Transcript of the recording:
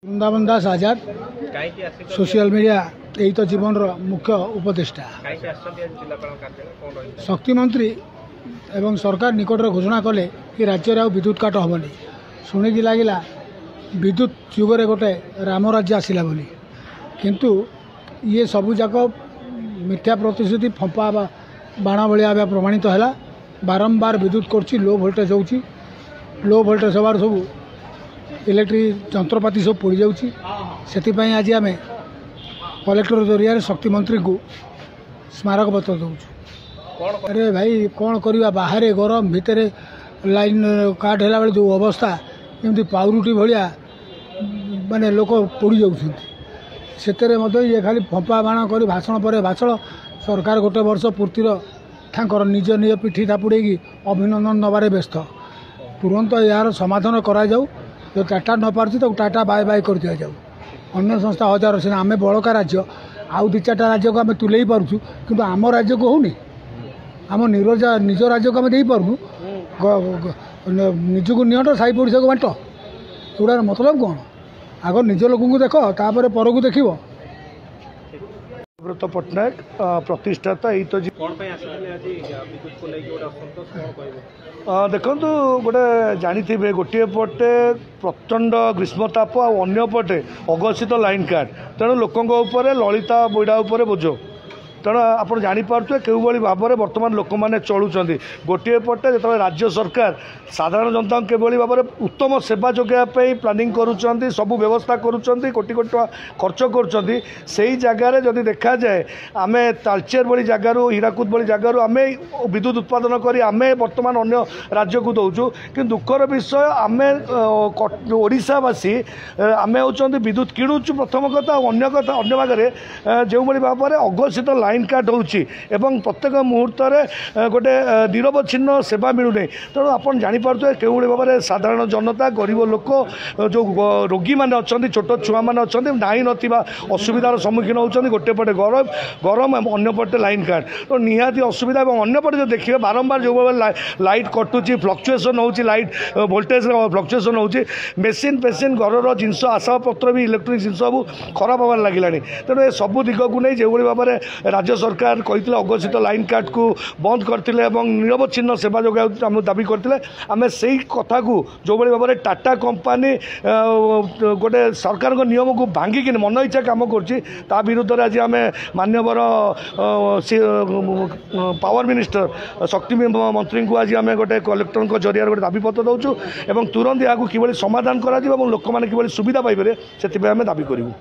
वृंदावन दास आजाद social media यही तो जीवन मुख्य उपदेष्टा शक्ति मंत्री एवं सरकार निकट घोषणा कले कि राज्य में विद्युत काट हेनी शुणिकी लगिला विद्युत जुगरे गोटे राम राज्य आसला बोली किंतु ये सबूक मिथ्या प्रतिश्रुति फंपा बाण भाया प्रमाणित है। बारंबार विद्युत कर लो भोल्टेज होची लो भोल्टेज हबार सब इलेक्ट्रिक जंत्रपाति सब पोड़ जाऊँगी से आज आम कलेक्टर जरिया शक्ति मंत्री को स्मारक पत्र दौचु। अरे भाई कौन करवा बाहर गरम भितर लाइन काट है बेले जो अवस्था एमती पाउरुटी भाया माने लोक पोड़ जाते ये खाली फंपा बाण कर भाषण पर भाषण सरकार गोटे वर्ष पूर्तिर थाकर निज निज पिठी थापुड़े अभिनंदन नबारे व्यस्त तुरंत यार समाधान करा जाऊ जो टाटा न पार्टी तो टाटा बाय बाय कर दिया जाऊ अन्य संस्था हजार सीना आम बड़का राज्य आउ दि चार्टा राज्य को आम तुले पार्छु किंतु आम राज्य को होनी आम निज राज्य को आम दे पार्नु निजक निहट साई पड़ोसा को बांट एगुड़ार मतलब कौन आग निज लोक देख तापर पर को देख ब्रत पट्टनायक प्रतिष्ठाता यही तो देखु गोटे जानी गोटे पटे प्रचंड ग्रीष्मताप आने पटे अघोषित लाइन काट तेणु लोकों ललिता बैड़ा बोझ तेणु आप जापे क्यों भाव में बर्तमान लोक मैंने चलुँच गोटे पटे जो राज्य सरकार साधारण जनता किभली भाव में उत्तम सेवा जोगाई प्लानिंग करुँच सब व्यवस्था करुँच कोटी कोटी टका खर्च कर जगार जदि देखा जाए आम तालचेर भली जगार हीराकुद भली जगार आम विद्युत उत्पादन कर आम बर्तमान अन्य राज्य को दौचु कि दुखर विषय आम ओडावासी आम होती विद्युत किणुचु प्रथम कथा अन्य भागे जो भाव में अघोषित लाइन काट होची एवं प्रत्येक मुहूर्त गोटे निरवच्छिन्न सेवा मिलूना तेणु आप जापे क्यों भाव में साधारण जनता गरीब लोक जो रोगी मैंने अच्छा छोट छुआ मैंने अच्छा नाई ना असुविधार सम्मुखीन होती गोटे पटे गरम गरम अन्य पटे लाइन काट तो निहाती असुविधा अन्य पटे जो देखिए बारंबार जो भाव लाइट कटुची फ्लक्चुएसन हो लाइट वोल्टेज फ्लक्चुएसन हो मेसीन पेसीन घर जिनस आसबाबपत्र भी इलेक्ट्रिक जिन सब खराब हबार लगे तेणु ये सब दिग को नहीं जो भाव में राज्य सरकार कहते अघोषित लाइन काट को बंद करते निरवच्छिन्न सेवा जोगाई आम दाबी करते आम से कथा को जो भाव में टाटा कंपानी गोटे सरकार नियम को भांगिक मन इच्छा कम कर विरुद्ध में आज आम मान्यवर पावर मिनिस्टर शक्ति मंत्री को आज आम गोटे कलेक्टर जरिया गोटे दाबीपत्र दौचु और तुरंत यहाँ कि समाधान कर लोक मैंने कि सुविधा पाइबे से दाबी करूँ।